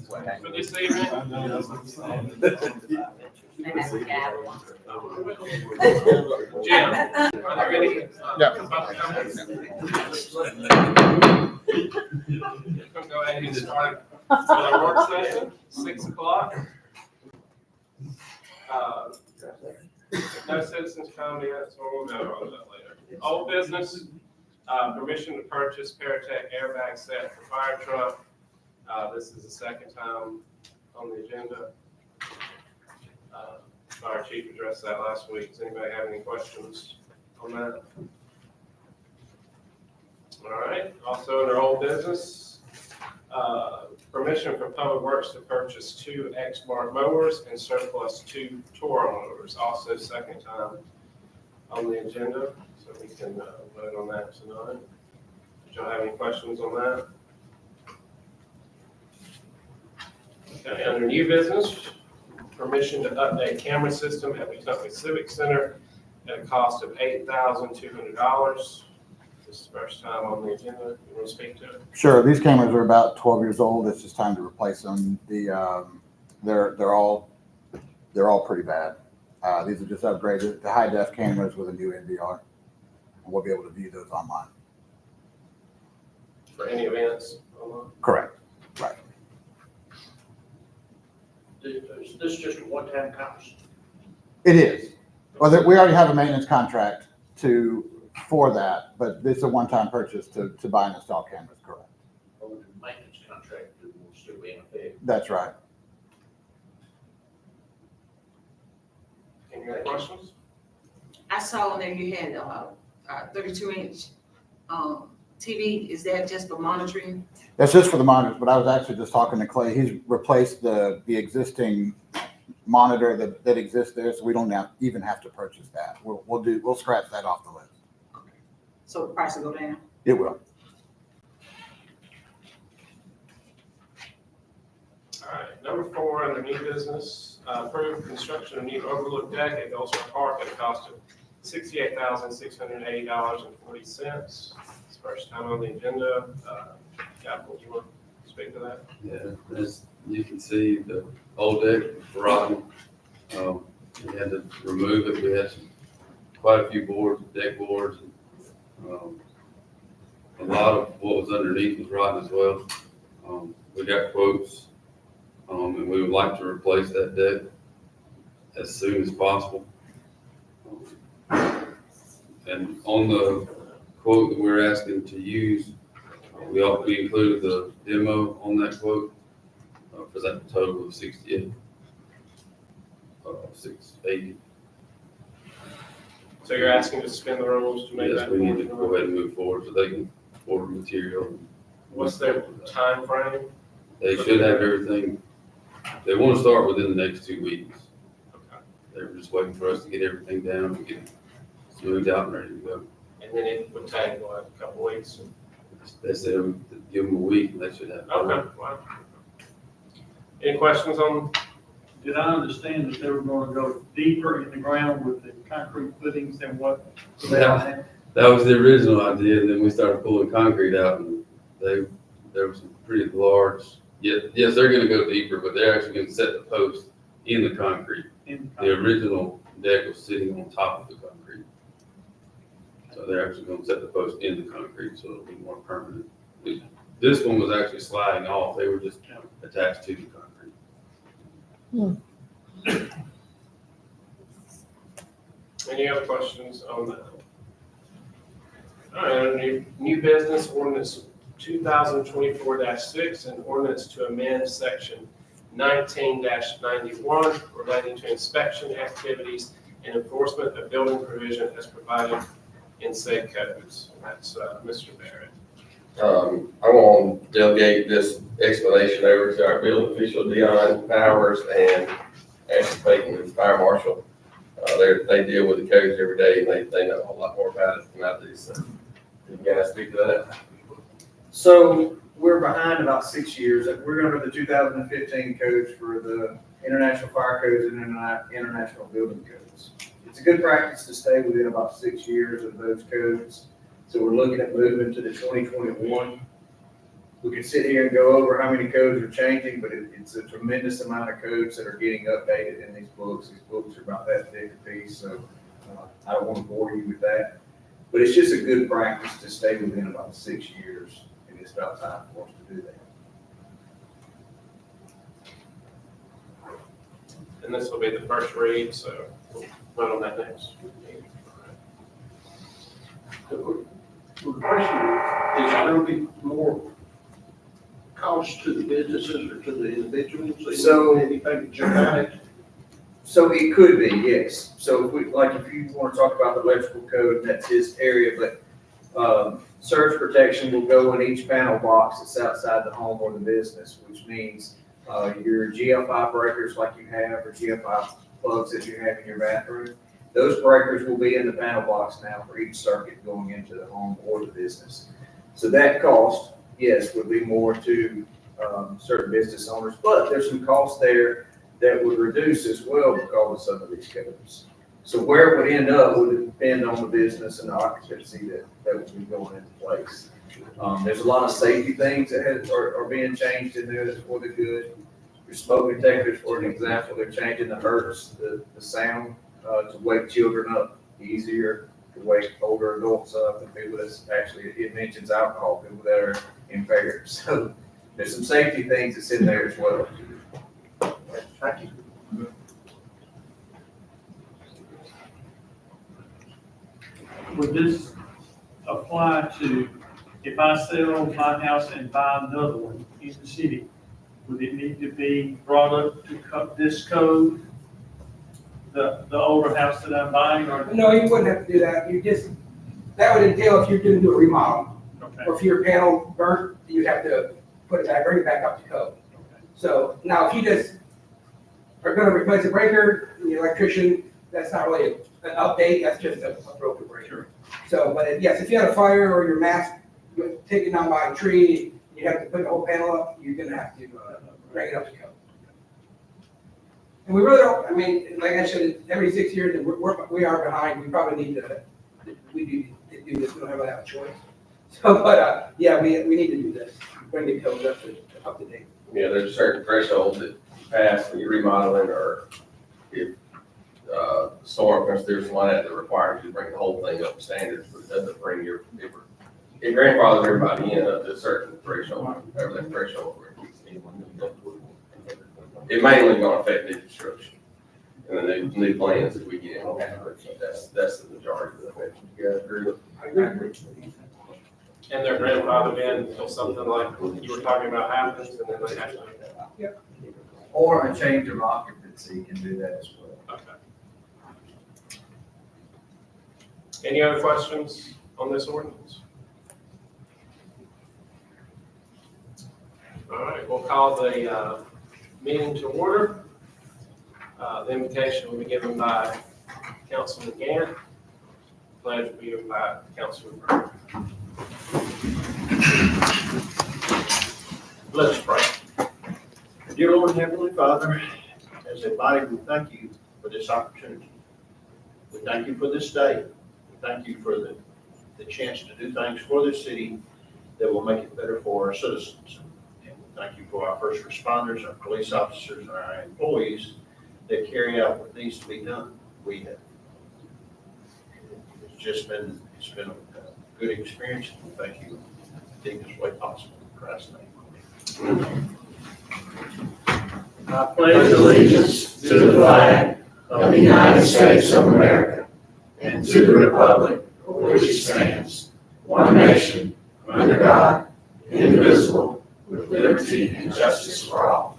for this evening. Jim, are there any? We'll go ahead and start with our work session, 6 o'clock. No citizens comments, so we'll go on that later. Old business, permission to purchase Paratech airbag set for fire truck. This is the second time on the agenda. Fire chief addressed that last week. Does anybody have any questions on that? All right. Also, in our old business, permission for Public Works to purchase 2 X-Mark mowers and surplus 2 Toro mowers. Also, second time on the agenda, so we can vote on that tonight. Did y'all have any questions on that? Okay, under new business, permission to update camera system at Wetumpka Civic Center at a cost of $8,200. This is the first time on the agenda. You want to speak to it? Sure. These cameras are about 12 years old. It's just time to replace them. They're all pretty bad. These are just upgraded to high def cameras with a new NVR, and we'll be able to view those online. For any events online? Correct. Right. Is this just a one-time cost? It is. Well, we already have a maintenance contract for that, but this is a one-time purchase to buy and install cameras. Correct. Or the maintenance contract will still be in effect? That's right. Any other questions? I saw that you had a 32-inch TV. Is that just for monitoring? That's just for the monitors, but I was actually just talking to Clay. He's replaced the existing monitor that exists there, so we don't even have to purchase that. We'll scratch that off the list. Okay. So the price will go down? It will. All right, number 4 under new business, approved construction of new overlook deck at Goldsmith Park at a cost of $68,680.40. It's the first time on the agenda. Capital, do you want to speak to that? Yeah, as you can see, the old deck was rotten. We had to remove it. We had quite a few boards, deck boards. A lot of what was underneath was rotten as well. We got quotes, and we would like to replace that deck as soon as possible. And on the quote that we're asking to use, we included the demo on that quote for that total of $680. So you're asking to suspend the rules to make Yes, that? we need to go ahead and move forward so they can order material. What's their time frame? They should have everything. They want to start within the next 2 weeks. Okay. They're just waiting for us to get everything down and get it smoothed out and ready to go. And then it would take, what, a couple weeks? They said give them a week and they should have it. Okay, wow. Any questions on? Did I understand that they were going to go deeper in the ground with the concrete footings than what they had? That was the original idea, and then we started pulling concrete out, and there was some pretty large. Yes, they're going to go deeper, but they're actually going to set the post in the concrete. The original deck was sitting on top of the concrete, so they're actually going to set the post in the concrete, so it'll be more permanent. This one was actually sliding off; they were just attached to the concrete. Any other questions on that? All right, new business ordinance 2024-6 and ordinance to amend section 19-91 relating to inspection activities and enforcement of building provision as provided in said codes. That's Mr. Barrett. I want to delegate this explanation over to our building official, Dion Powers, and Ashley Bacon, the fire marshal. They deal with the codes every day, and they know a lot more about it than I do. So, can you guys speak to that? So we're behind about 6 years. We're under the 2015 codes for the international fire codes and international building codes. It's a good practice to stay within about 6 years of those codes. So we're looking at moving to the 2021 We could sit here and go over how many codes are changing, but it's a tremendous amount of codes that are getting updated in these books. These books are about that thick a piece, so I don't want to bore you with that. But it's just a good practice to stay within about 6 years, and it's about time for us to do that. And this will be the first read, so we'll vote on that next. The question, is there going to be more cost to the businesses or to the individuals? So- Anything to jump out at? So it could be, yes. So if you want to talk about the electrical code, that's his area, but surge protection will go in each panel box that's outside the home or the business, which means your GFI breakers like you have, or GFI plugs that you have in your bathroom, those breakers will be in the panel box now for each circuit going into the home or the business. So that cost, yes, would be more to certain business owners, but there's some costs there that would reduce as well because of some of these codes. So where it would end up would depend on the business and the occupancy that would be going into place. There's a lot of safety things that are being changed in there that's for the good. Your smoke detectors, for an example, they're changing the hertz, the sound, to wake children up easier, to wake older adults up, and people that's actually, it mentions alcohol, people that are impaired. So there's some safety things that's in there as well. Thank you. Would this apply to, if I sell my house and buy another one in the city, would it need to be brought up to this code? The older house that I'm buying, or? No, you wouldn't have to do that. That would entail if you're gonna do a remodel, Okay. or if your panel burnt, you'd have to put it back, bring it back up to code. So now if you just are gonna replace a breaker, the electrician, that's not really an update, that's just a broken breaker. So, but yes, if you had a fire or your mast taken down by a tree, you have to put the whole panel up, you're gonna have to bring it up to code. And we really don't, I mean, like I said, every 6 years, and we are behind, we probably need to, we do this, we don't have a choice. So, but, yeah, we need to do this, bring the code up to date. Yeah, there's certain thresholds that you pass when you're remodeling, or if storm comes through, something like that requires you to bring the whole thing up to standards, but it doesn't bring your grandfather everybody in up to a certain threshold, whatever that threshold. It mainly gonna affect new construction, and the new plans that we get in, that's the majority of the effect. You guys agree with? I agree. And their grandfather in until something like you were talking about happens, and then they have to. Or a change of occupancy can do that as well. Okay. Any other questions on this ordinance? All right, we'll call the meeting to order. The invitation will be given by Councilman Gant. Pledge will be given by Councilman Burke. Let us pray. Dear Lord and Heavenly Father, as a body, we thank you for this opportunity. We thank you for this day. We thank you for the chance to do things for this city that will make it better for our citizens. And we thank you for our first responders, our police officers, and our employees that carry out what needs to be done. It's been a good experience, and we thank you in the deepest way possible. In Christ's name. I pledge allegiance to the flag of the United States of America and to the republic for which it stands, one nation, under God, indivisible, with liberty and justice for all.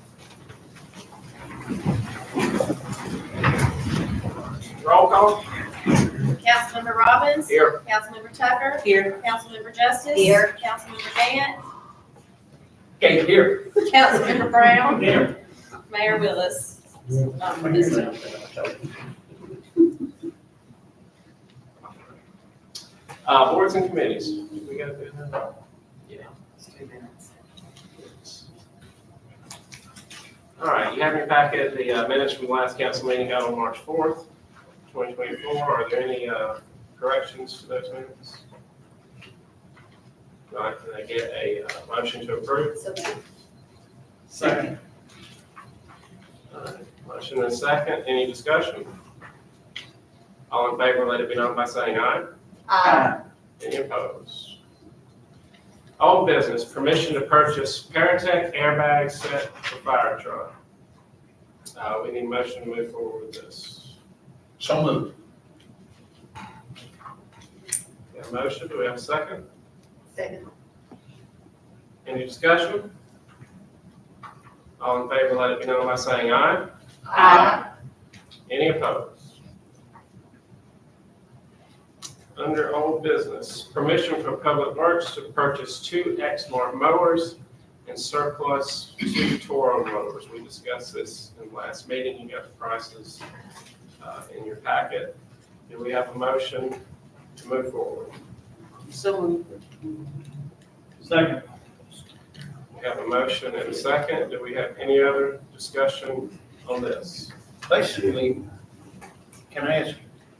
Roll call. Councilmember Robbins. Here. Councilmember Tucker. Here. Councilmember Justice. Here. Councilmember Gant. Okay, here. Councilmember Brown. Here. Mayor Willis. For this one. Boards and committees. We got to do that. Yeah. It's 2 minutes. All right, you have in your packet the minutes from the last council meeting held on March 4th, 2024. Are there any corrections to those minutes? All right, can I get a motion to approve? So moved. Second. All right, motion and second, any discussion? All in favor, let it be known by saying aye. Any opposed? Old business, permission to purchase Paratech airbag set for fire truck. We need a motion to move forward with this. So moved. Got a motion, do we have a second? Second. Any discussion? All in favor, let it be known by saying aye. Any opposed? Under old business, permission for Public Works to purchase 2 Exmark mowers and surplus 2 Toro mowers. We discussed this in the last meeting. You got the prices in your packet. Do we have a motion to move forward? So moved. Second. We have a motion and a second. Do we have any other discussion on this? Basically, can I ask,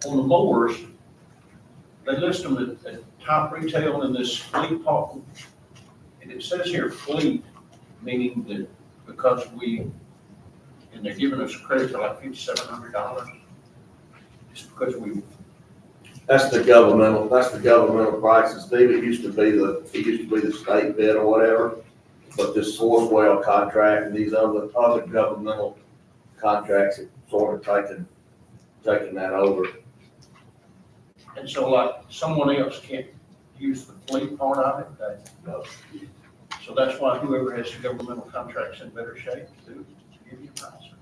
on the mowers, they list them at top retail in this fleet part, and it says here fleet, meaning that because and they're giving us a credit to like $5,700, just because we. That's the governmental prices, Steve. It used to be the state bid or whatever. But this Sourcewell contract and these other governmental contracts have sort of taken that over. And so like someone else can't use the fleet part of it? No. So that's why whoever has the governmental contract's in better shape to give you a price.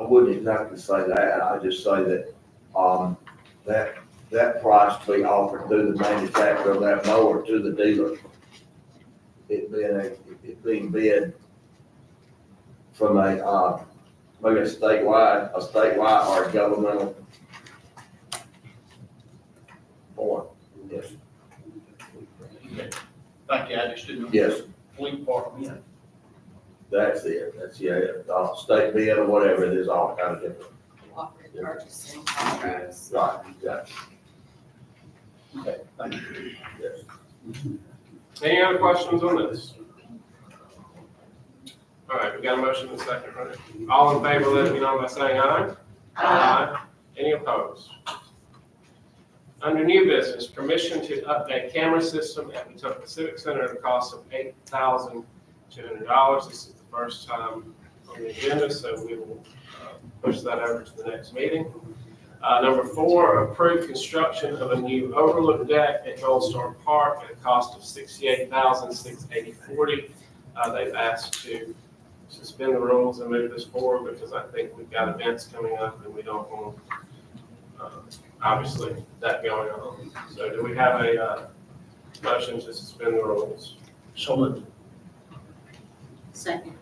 I wouldn't exactly say that. I just say that, that price to be offered through the manufacturer of that mower to the dealer. It being bid from maybe a statewide or a governmental form. Yes. Thank you, I just didn't know. Yes. Fleet part, yeah. That's it. State bid or whatever it is, all kind of different. Cooperative purchasing contracts. Right, exactly. Okay, thank you. Yes. Any other questions on this? All right, we got a motion and a second, right? All in favor, let it be known by saying aye. Any opposed? Under new business, permission to update camera system at Wetumpka Civic Center at a cost of $8,200. This is the first time on the agenda, so we will push that over to the next meeting. Number 4, approve construction of a new overlook deck at Gold Star Park at a cost of $68,680.40. They've asked to suspend the rules and move this forward because I think we've got events coming up and we don't want, obviously, that going on. So do we have a motion to suspend the rules? So moved. Second.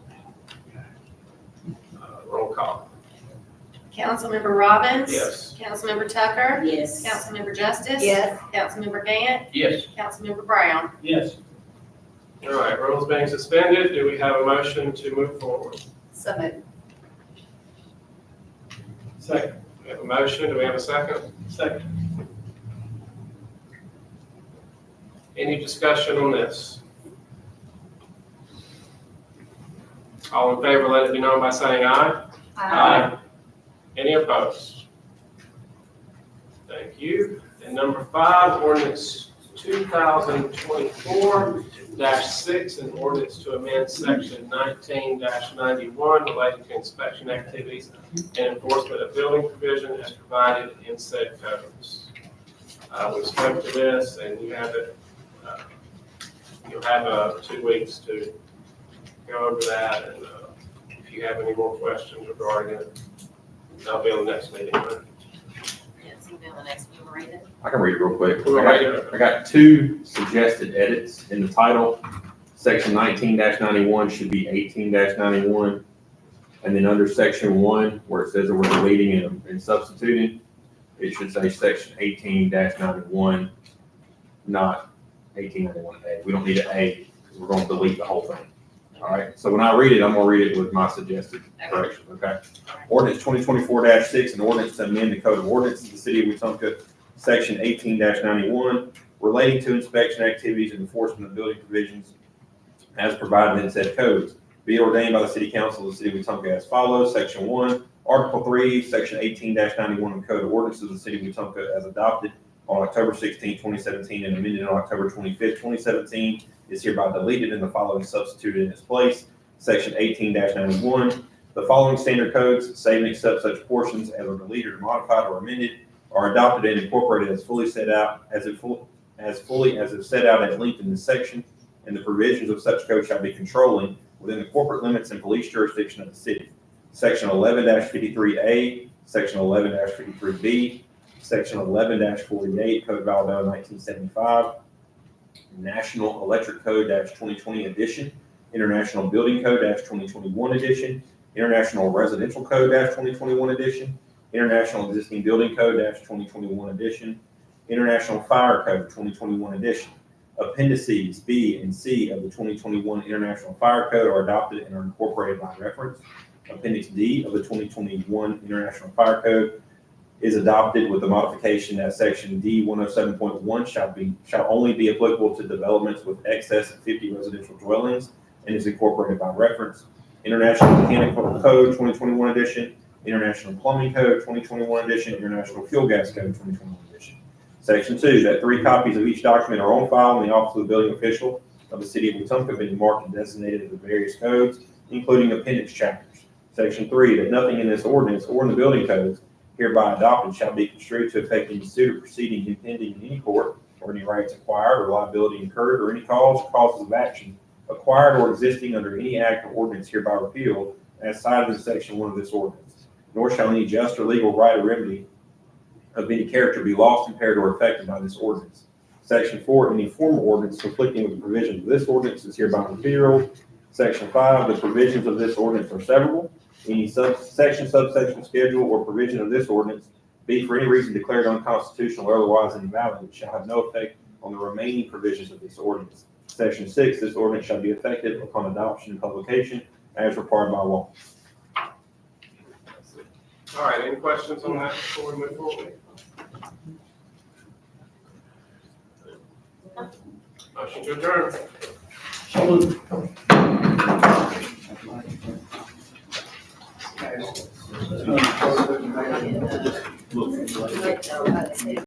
Roll call. Councilmember Robbins? Yes. Councilmember Tucker? Yes. Councilmember Justice? Yes. Councilmember Gant? Yes. Councilmember Brown? Yes. All right, rules being suspended, do we have a motion to move forward? So moved. Second. We have a motion, do we have a second? Second. Any discussion on this? All in favor, let it be known by saying aye. Any opposed? Thank you. And number 5, ordinance 2024-6, an ordinance to amend section 19-91 related to inspection activities and enforcement of building provision as provided in said codes. We spoke to this and you have it, you'll have 2 weeks to go over that, and if you have any more questions regarding it, that'll be on the next meeting. Right? Yes, we'll be on the next, we will read it. I can read it real quick. We'll read it. I got 2 suggested edits in the title. Section 19-91 should be 18-91. And then under section 1, where it says that we're deleting and substituting, it should say section 18-91, not 1891A. We don't need an A because we're going to delete the whole thing. All right, so when I read it, I'm gonna read it with my suggested correction, okay? Ordinance 2024-6, an ordinance to amend the code of ordinances of the city of Wetumpka, Section 18-91, relating to inspection activities and enforcement of building provisions as provided in said codes. Be ordained by the City Council of the City of Wetumpka as follows. Section 1, Article 3, Section 18-91 of the Code of Ordinances of the City of Wetumpka as adopted on October 16, 2017, and amended on October 25, 2017, is hereby deleted and the following substituted in its place. Section 18-91, the following standard codes, save and except such portions as are deleted or modified or amended, are adopted and incorporated as fully set out, as fully as is set out at length in this section, and the provisions of such code shall be controlling within the corporate limits and police jurisdiction of the city. Section 11-53A, Section 11-53B, Section 11-48, Code of Alabama 1975, National Electric Code 2020 edition, International Building Code 2021 edition, International Residential Code 2021 edition, International Existing Building Code 2021 edition, International Fire Code 2021 edition. Appendices B and C of the 2021 International Fire Code are adopted and are incorporated by reference. Appendix D of the 2021 International Fire Code is adopted with the modification that section D 107.1 shall only be applicable to developments with excess of 50 residential dwellings and is incorporated by reference. International Mechanical Code 2021 edition, International Plumbing Code 2021 edition, International Fuel Gas Code 2021 edition. Section 2, that 3 copies of each document are on file in the office of the building official of the City of Wetumpka, being marked and designated as the various codes, including appendix chapters. Section 3, that nothing in this ordinance or in the building codes hereby adopted shall be construed to affect any suit or proceeding impending in any court, or any rights acquired or liability incurred, or any cause or causes of action acquired or existing under any act or ordinance hereby repealed as cited in section 1 of this ordinance. Nor shall any just or legal right or remedy of any character be lost, impaired, or affected by this ordinance. Section 4, any formal ordinance conflicting with the provisions of this ordinance is hereby repealed. Section 5, the provisions of this ordinance are severable. Any subsection, schedule, or provision of this ordinance be for any reason declared unconstitutional or otherwise invalid, it shall have no effect on the remaining provisions of this ordinance. Section 6, this ordinance shall be effective upon adoption and publication as required by law. All right, any questions on that before we move forward? Motion to adjourn. So moved.